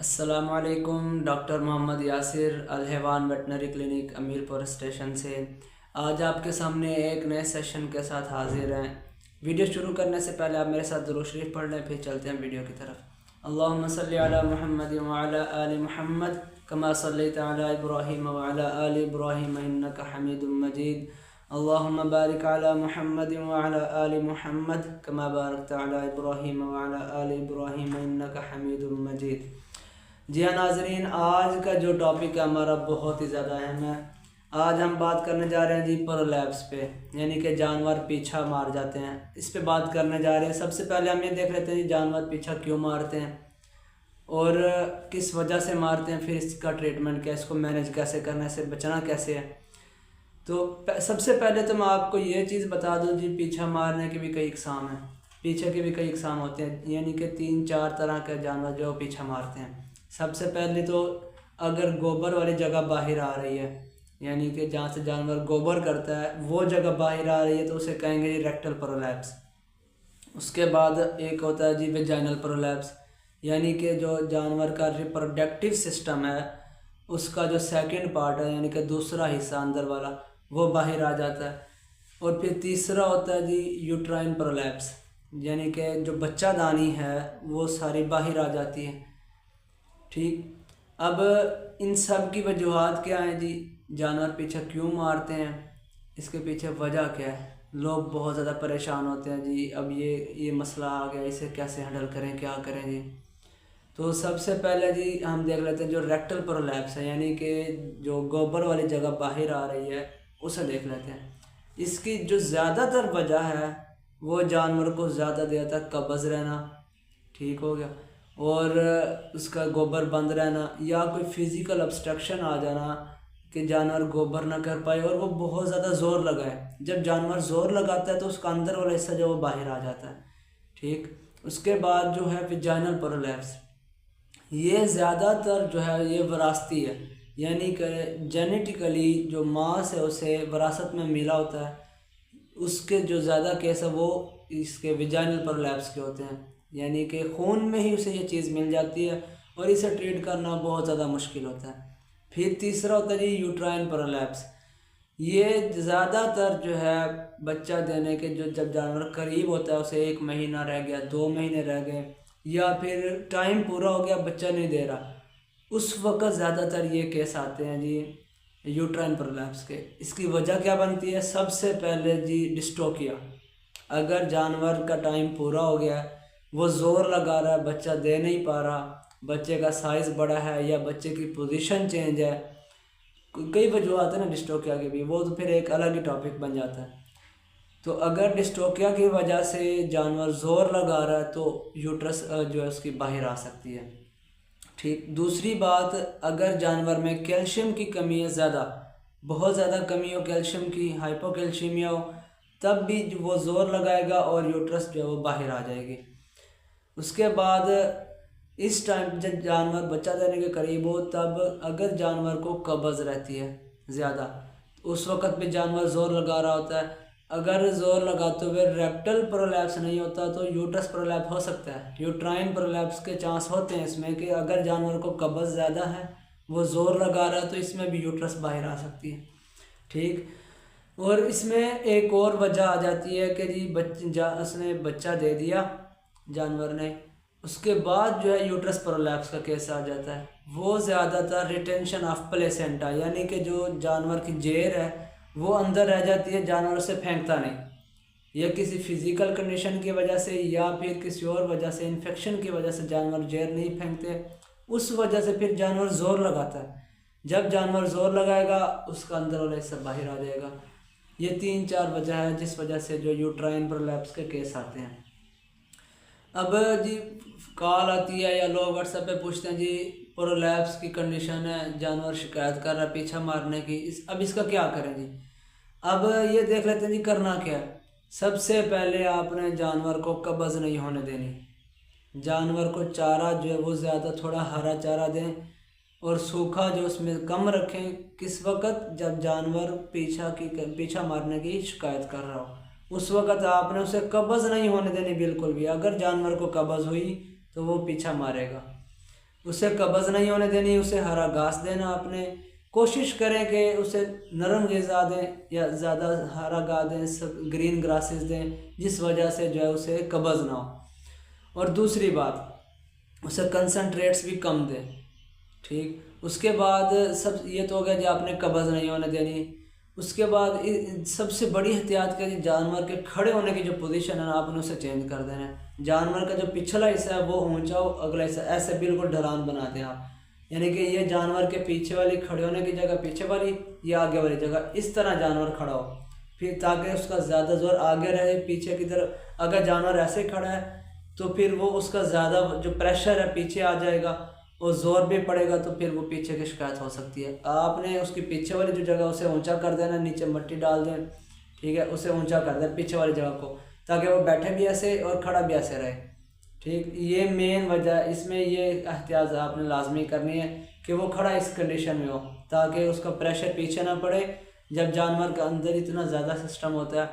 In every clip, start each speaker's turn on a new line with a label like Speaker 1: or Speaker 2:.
Speaker 1: अस्सलामुअलैकुम। Doctor Mohammad Yasir Al-Haiwan veterinary clinic Amirpur station से आज आपके सामने एक नए सेशन के साथ हाजिर हैं। वीडियो शुरू करने से पहले आप मेरे साथ दुरूद शरीफ पढ़ लें, फिर चलते हैं वीडियो की तरफ। अल्लाहुम्मा सल्ली अला मुहम्मद व अला आलि मुहम्मद कमा सल्लैता अला इब्राहीम व अला आलि इब्राहीम इन्नका हमीदुम मजीद। अल्लाहुम्मा बारिक अला मुहम्मद व अला आलि मुहम्मद कमा बारकता अला इब्राहीम व अला आलि इब्राहीम इन्नका हमीदुम मजीद। जी हाँ नाजरीन, आज का जो टॉपिक है हमारा बहुत ही ज़्यादा अहम है। आज हम बात करने जा रहे हैं जी प्रोलैप्स पे, यानी कि जानवर पीछा मार जाते हैं। इस पे बात करने जा रहे हैं। सबसे पहले हम ये देख लेते हैं जी जानवर पीछा क्यों मारते हैं और किस वजह से मारते हैं, फिर इसका ट्रीटमेंट क्या, इसको मैनेज कैसे करना है, इससे बचना कैसे है। तो सबसे पहले तो मैं आपको ये चीज़ बता दूँ जी, पीछा मारने के भी कई इकसाम हैं, पीछे के भी कई इकसाम होते हैं, यानी कि 3-4 तरह के जानवर जो पीछा मारते हैं। सबसे पहले तो अगर गोबर वाली जगह बाहर आ रही है, यानी कि जहाँ से जानवर गोबर करता है वो जगह बाहर आ रही है, तो उसे कहेंगे जी रेक्टल प्रोलैप्स। उसके बाद एक होता है जी वेजाइनल प्रोलैप्स, यानी कि जो जानवर का रिप्रोडक्टिव सिस्टम है उसका जो सेकंड पार्ट है, यानी कि दूसरा हिस्सा अंदर वाला, वो बाहर आ जाता है। और फिर तीसरा होता है जी यूट्राइन प्रोलैप्स, यानी कि जो बच्चादानी है वो सारी बाहर आ जाती है। ठीक, अब इन सब की वजूहात क्या हैं जी, जानवर पीछे क्यों मारते हैं, इसके पीछे वजह क्या है। लोग बहुत ज़्यादा परेशान होते हैं जी, अब ये मसला आ गया, इसे कैसे हैंडल करें, क्या करें जी। तो सबसे पहले जी हम देख लेते हैं जो रेक्टल प्रोलैप्स है, यानी कि जो गोबर वाली जगह बाहर आ रही है, उसे देख लेते हैं। इसकी जो ज़्यादातर वजह है वो जानवर को ज़्यादा देर तक कब्ज़ रहना, ठीक हो गया, और उसका गोबर बंद रहना, या कोई फिज़िकल ऑब्स्ट्रक्शन आ जाना कि जानवर गोबर ना कर पाए और वो बहुत ज़्यादा ज़ोर लगाए। जब जानवर ज़ोर लगाता है तो उसका अंदर वाला हिस्सा जो वो बाहर आ जाता है। ठीक, उसके बाद जो है वेजाइनल प्रोलैप्स, ये ज़्यादातर जो है ये विरासती है, यानी कि जेनेटिकली जो माँ से उसे विरासत में मिला होता है, उसके जो ज़्यादा केस है वो इसके वेजाइनल प्रोलैप्स के होते हैं, यानी कि खून में ही उसे ये चीज़ मिल जाती है और इसे ट्रीट करना बहुत ज़्यादा मुश्किल होता है। फिर तीसरा होता है जी यूट्राइन प्रोलैप्स। ये ज़्यादातर जो है बच्चा देने के जो जब जानवर करीब होता है, उसे 1 महीना रह गया, 2 महीने रह गए, या फिर टाइम पूरा हो गया बच्चा नहीं दे रहा, उस वक़्त ज़्यादातर ये केस आते हैं जी यूट्राइन प्रोलैप्स के। इसकी वजह क्या बनती है, सबसे पहले जी डिस्टोकिया। अगर जानवर का टाइम पूरा हो गया है, वो ज़ोर लगा रहा है, बच्चा दे नहीं पा रहा, बच्चे का साइज़ बड़ा है या बच्चे की पोजीशन चेंज है, कई वजूहत है ना डिस्टोकिया की भी, वो तो फिर एक अलग ही टॉपिक बन जाता है। तो अगर डिस्टोकिया की वजह से जानवर ज़ोर लगा रहा है तो यूट्रस जो है उसकी बाहर आ सकती है। ठीक, दूसरी बात, अगर जानवर में कैल्शियम की कमी है, ज़्यादा बहुत ज़्यादा कमी हो कैल्शियम की, हाइपोकैल्शियमिया हो, तब भी वो ज़ोर लगाएगा और यूट्रस जो है वो बाहर आ जाएगी। उसके बाद इस टाइम जब जानवर बच्चा देने के करीब हो, तब अगर जानवर को कब्ज़ रहती है ज़्यादा, उस वक़्त भी जानवर ज़ोर लगा रहा होता है, अगर ज़ोर लगाते हुए रेक्टल प्रोलैप्स नहीं होता तो यूट्रस प्रोलैप्स हो सकता है। यूट्राइन प्रोलैप्स के चांस होते हैं इसमें कि अगर जानवर को कब्ज़ ज़्यादा है, वो ज़ोर लगा रहा है, तो इसमें भी यूट्रस बाहर आ सकती है। ठीक, और इसमें एक और वजह आ जाती है कि जी उसने बच्चा दे दिया जानवर ने, उसके बाद जो है यूट्रस प्रोलैप्स का केस आ जाता है। वो ज़्यादातर रिटेंशन ऑफ प्लेसेंटा, यानी कि जो जानवर की जेर है वो अंदर रह जाती है, जानवर उसे फेंकता नहीं, या किसी फिज़िकल कंडीशन की वजह से या फिर किसी और वजह से, इन्फेक्शन की वजह से जानवर जेर नहीं फेंकते, उस वजह से फिर जानवर ज़ोर लगाता है। जब जानवर ज़ोर लगाएगा उसका अंदर वाला हिस्सा बाहर आ जाएगा। ये 3-4 वजह है जिस वजह से जो यूट्राइन प्रोलैप्स के केस आते हैं। अब जी कॉल आती है या लोग व्हाट्सएप पे पूछते हैं जी प्रोलैप्स की कंडीशन है, जानवर शिकायत कर रहा है पीछा मारने की, अब इसका क्या करें जी। अब ये देख लेते हैं जी करना क्या है। सबसे पहले आपने जानवर को कब्ज़ नहीं होने देनी। जानवर को चारा जो है वो ज़्यादा थोड़ा हरा चारा दें और सूखा जो उसमें कम रखें। किस वक़्त, जब जानवर पीछा मारने की शिकायत कर रहा हो, उस वक़्त आपने उसे कब्ज़ नहीं होने देनी बिल्कुल भी। अगर जानवर को कब्ज़ हुई तो वो पीछा मारेगा। उसे कब्ज़ नहीं होने देनी, उसे हरा घास देना। आपने कोशिश करें कि उसे नरम ग़िज़ा दें या ज़्यादा हरा घास दें, सब ग्रीन ग्रासेस दें, जिस वजह से जो है उसे कब्ज़ ना हो। और दूसरी बात, उसे कंसनट्रेट्स भी कम दें। ठीक, उसके बाद सब ये तो हो गया जो आपने कब्ज़ नहीं होने देनी। उसके बाद सबसे बड़ी एहतियात के जानवर के खड़े होने की जो पोजीशन है ना, आपने उसे चेंज कर देना है। जानवर का जो पिछला हिस्सा है वो ऊंचा हो, अगला हिस्सा ऐसे बिल्कुल ढलान बना दें आप, यानी कि ये जानवर के पीछे वाली खड़े होने की जगह पीछे वाली, या आगे वाली जगह, इस तरह जानवर खड़ा हो, फिर ताकि उसका ज़्यादा जोर आगे रहे पीछे की तरफ। अगर जानवर ऐसे खड़ा है तो फिर वो उसका ज़्यादा जो प्रेशर है पीछे आ जाएगा और ज़ोर भी पड़ेगा, तो फिर वो पीछे की शिकायत हो सकती है। आपने उसकी पीछे वाली जो जगह उसे ऊंचा कर देना, नीचे मिट्टी डाल दें, ठीक है, उसे ऊंचा कर दें पीछे वाली जगह को, ताकि वो बैठे भी ऐसे और खड़ा भी ऐसे रहे। ठीक, ये मेन वजह, इसमें ये एहतियात आपने लाजमी करनी है कि वो खड़ा इस कंडीशन में हो, ताकि उसका प्रेशर पीछे ना पड़े। जब जानवर का अंदर इतना ज़्यादा सिस्टम होता है,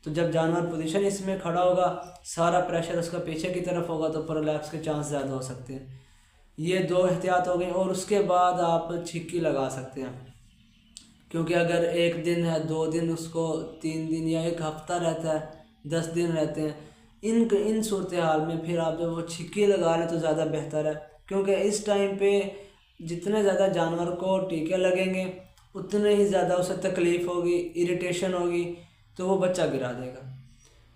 Speaker 1: तो जब जानवर पोजीशन इसमें खड़ा होगा, सारा प्रेशर उसका पीछे की तरफ होगा, तो प्रोलैप्स के चांस ज़्यादा हो सकते हैं। ये दो एहतियात हो गई। और उसके बाद आप छिक्की लगा सकते हैं, क्योंकि अगर 1 दिन है, 2 दिन, उसको 3 दिन या 1 हफ्ता रहता है, 10 दिन रहते हैं, इन सूरत हाल में फिर आप जब वो छिक्की लगा लें तो ज़्यादा बेहतर है। क्योंकि इस टाइम पे जितने ज़्यादा जानवर को टीके लगेंगे उतने ही ज़्यादा उसे तकलीफ़ होगी, इरिटेशन होगी, तो वो बच्चा गिरा देगा,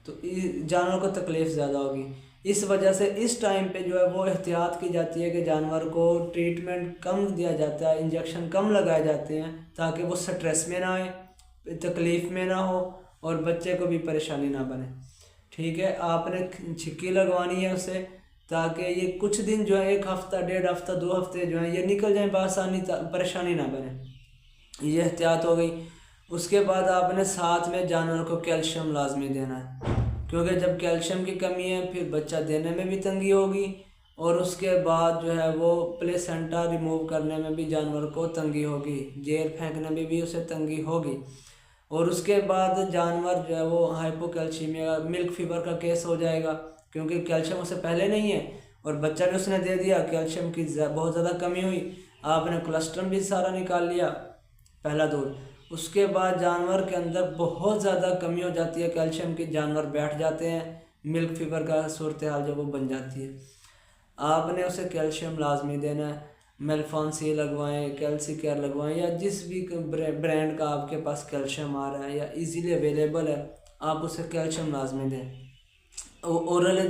Speaker 1: तो जानवर को तकलीफ़ ज़्यादा होगी। इस वजह से इस टाइम पे जो है वो एहतियात की जाती है कि जानवर को ट्रीटमेंट कम दिया जाता है, इंजेक्शन कम लगाए जाते हैं, ताकि वो स्ट्रेस में ना आए, तकलीफ़ में ना हो और बच्चे को भी परेशानी ना बने। ठीक है, आपने छिक्की लगवानी है उसे, ताकि ये कुछ दिन जो है 1 हफ्ता, 1.5 हफ्ता, 2 हफ्ते जो है ये निकल जाए बआसानी, परेशानी ना बने। ये एहतियात हो गई। उसके बाद आपने साथ में जानवर को कैल्शियम लाजमी देना है, क्योंकि जब कैल्शियम की कमी है फिर बच्चा देने में भी तंगी होगी, और उसके बाद जो है वो प्लेसेंटा रिमूव करने में भी जानवर को तंगी होगी, जेल फेंकने में भी उसे तंगी होगी। और उसके बाद जानवर जो है वो हाइपोकैल्सीमिया, मिल्क फीवर का केस हो जाएगा, क्योंकि कैल्शियम उसे पहले नहीं है और बच्चा भी उसने दे दिया, कैल्शियम की बहुत ज़्यादा कमी हुई, आपने कोलेस्ट्रॉल भी सारा निकाल लिया पहला दूध। उसके बाद जानवर के अंदर बहुत ज़्यादा कमी हो जाती है कैल्शियम की, जानवर बैठ जाते हैं, मिल्क फीवर का सूरत हाल जब वो बन जाती है। आपने उसे कैल्शियम लाजमी देना है, मेल्फॉन सी लगवाएं, कैल्सी केयर लगवाएं, या जिस भी ब्रांड का आपके पास कैल्शियम आ रहा है या इजीली अवेलेबल है, आप उसे कैल्शियम लाजमी दें। ओरली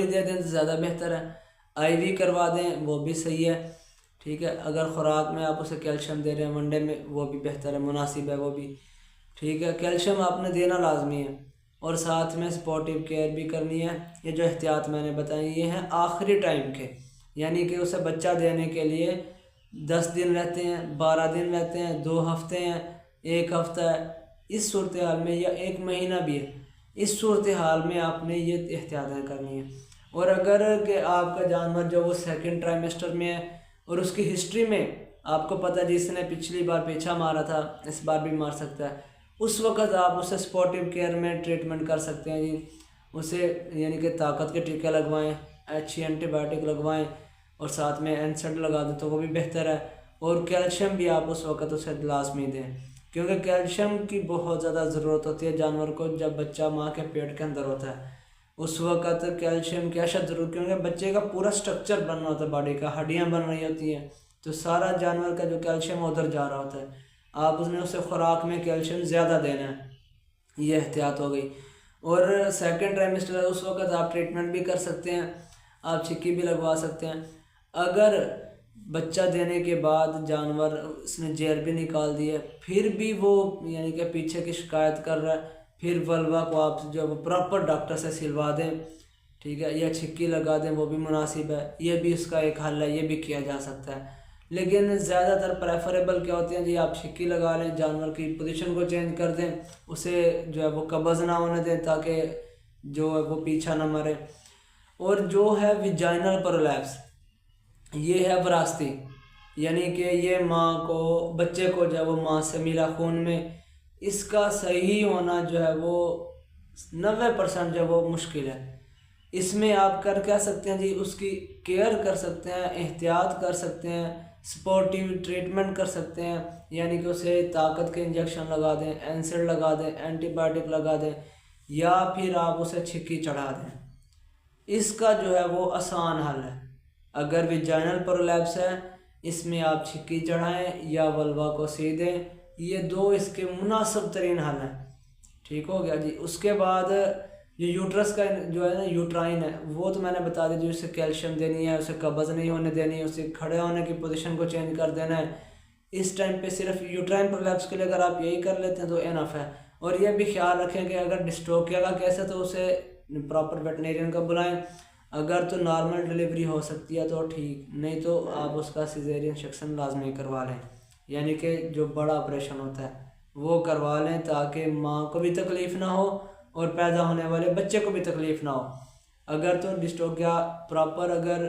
Speaker 1: दे दें तो ज़्यादा बेहतर है, आईवी करवा दें वो भी सही है। ठीक है, अगर ख़ुराक में आप उसे कैल्शियम दे रहे हैं वनडे में, वो भी बेहतर है, मुनासिब है वो भी। ठीक है, कैल्शियम आपने देना लाजमी है, और साथ में सपोर्टिव केयर भी करनी है। ये जो एहतियात मैंने बताई ये हैं आखिरी टाइम के, यानी कि उसे बच्चा देने के लिए 10 दिन रहते हैं, 12 दिन रहते हैं, 2 हफ्ते हैं, 1 हफ्ता है, इस सूरत हाल में, या 1 महीना भी है, इस सूरत हाल में आपने ये एहतियातें करनी है। और अगर कि आपका जानवर जो वो 2nd ट्राइमेस्टर में है और उसकी हिस्ट्री में आपको पता है जिसने पिछली बार पीछा मारा था इस बार भी मार सकता है, उस वक़्त आप उसे सपोर्टिव केयर में ट्रीटमेंट कर सकते हैं जी। उसे यानी कि ताकत के टीके लगवाएं, अच्छी एंटीबायोटिक लगवाएं, और साथ में एनसेड लगा दें तो वो भी बेहतर है। और कैल्शियम भी आप उस वक़्त उसे लाजमी दें, क्योंकि कैल्शियम की बहुत ज़्यादा ज़रूरत होती है जानवर को जब बच्चा माँ के पेट के अंदर होता है, उस वक़्त कैल्शियम की अशद ज़रूरत, क्योंकि बच्चे का पूरा स्ट्रक्चर बनना होता है, बॉडी का हड्डियाँ बन रही होती हैं, तो सारा जानवर का जो कैल्शियम उधर जा रहा होता है। आप उसने उसे खुराक में कैल्शियम ज़्यादा देना है, ये एहतियात हो गई। और 2nd ट्राइमेस्टर उस वक़्त आप ट्रीटमेंट भी कर सकते हैं, आप छिक्की भी लगवा सकते हैं। अगर बच्चा देने के बाद जानवर उसने जेल भी निकाल दी है फिर भी वो यानी कि पीछे की शिकायत कर रहा है, फिर वल्वा को आप जो प्रॉपर डॉक्टर से सिलवा दें, ठीक है, या छिक्की लगा दें, वो भी मुनासिब है, ये भी इसका एक हल है, ये भी किया जा सकता है। लेकिन ज़्यादातर प्रेफरेबल क्या होती है जी, आप छिक्की लगा लें, जानवर की पोजीशन को चेंज कर दें, उसे जो है वो कब्ज़ ना होने दें ताकि जो है वो पीछा ना मरे। और जो है विजाइनल प्रोलैप्स, ये है विरासती, यानी कि ये माँ को, बच्चे को जो है वो माँ से मिला खून में, इसका सही होना जो है वो 90% जो है वो मुश्किल है। इसमें आप क्या सकते हैं जी, उसकी केयर कर सकते हैं, एहतियात कर सकते हैं, सपोर्टिव ट्रीटमेंट कर सकते हैं, यानी कि उसे ताकत के इंजेक्शन लगा दें, एनसिड लगा दें, एंटीबायोटिक लगा दें, या फिर आप उसे छिक्की चढ़ा दें। इसका जो है वो आसान हल है। अगर विजाइनल प्रोलैप्स है, इसमें आप छिक्की चढ़ाएं या वल्वा को सी दें, ये दो इसके मुनासिब तरीन हल हैं। ठीक हो गया जी। उसके बाद जो यूट्रस का जो है ना यूट्राइन है, वो तो मैंने बता दी, उसे कैल्शियम देनी है, उसे कब्ज़ नहीं होने देनी है, उसे खड़े होने की पोजीशन को चेंज कर देना है। इस टाइम पे सिर्फ यूट्राइन प्रोलैप्स के लिए अगर आप यही कर लेते हैं तो इनफ है। और ये भी ख्याल रखें कि अगर डिस्टोकिया का केस है तो उसे प्रॉपर वेटनेरियन का बुलाएं। अगर तो नॉर्मल डिलीवरी हो सकती है तो ठीक, नहीं तो आप उसका सिजेरियन सेक्शन लाजमी करवा लें, यानी कि जो बड़ा ऑपरेशन होता है वो करवा लें, ताकि माँ को भी तकलीफ़ ना हो और पैदा होने वाले बच्चे को भी तकलीफ़ ना हो। अगर तो डिस्टोकिया प्रॉपर, अगर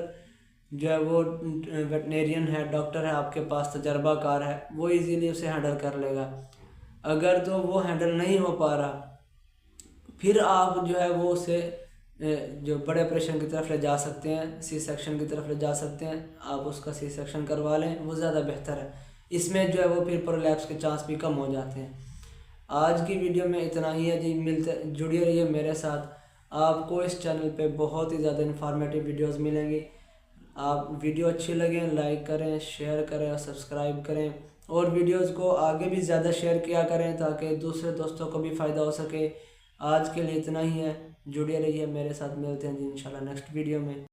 Speaker 1: जो है वो वेटनेरियन है, डॉक्टर है आपके पास, तजर्बाकार है, वो इजीली उसे हैंडल कर लेगा। अगर तो वो हैंडल नहीं हो पा रहा, फिर आप जो है वो उसे जो बड़े ऑपरेशन की तरफ ले जा सकते हैं, सी सेक्शन की तरफ ले जा सकते हैं। आप उसका सी सेक्शन करवा लें, वो ज़्यादा बेहतर है। इसमें जो है वो फिर प्रोलैप्स के चांस भी कम हो जाते हैं। आज की वीडियो में इतना ही है जी। जुड़े रहिए मेरे साथ। आपको इस चैनल पे बहुत ही ज़्यादा इन्फॉर्मेटिव वीडियोस मिलेंगी। आप वीडियो अच्छी लगे लाइक करें, शेयर करें और सब्सक्राइब करें, और वीडियोस को आगे भी ज़्यादा शेयर किया करें ताकि दूसरे दोस्तों को भी फ़ायदा हो सके। आज के लिए इतना ही है। जुड़े रहिए मेरे साथ, मिलते हैं जी इंशाल्लाह नेक्स्ट वीडियो में।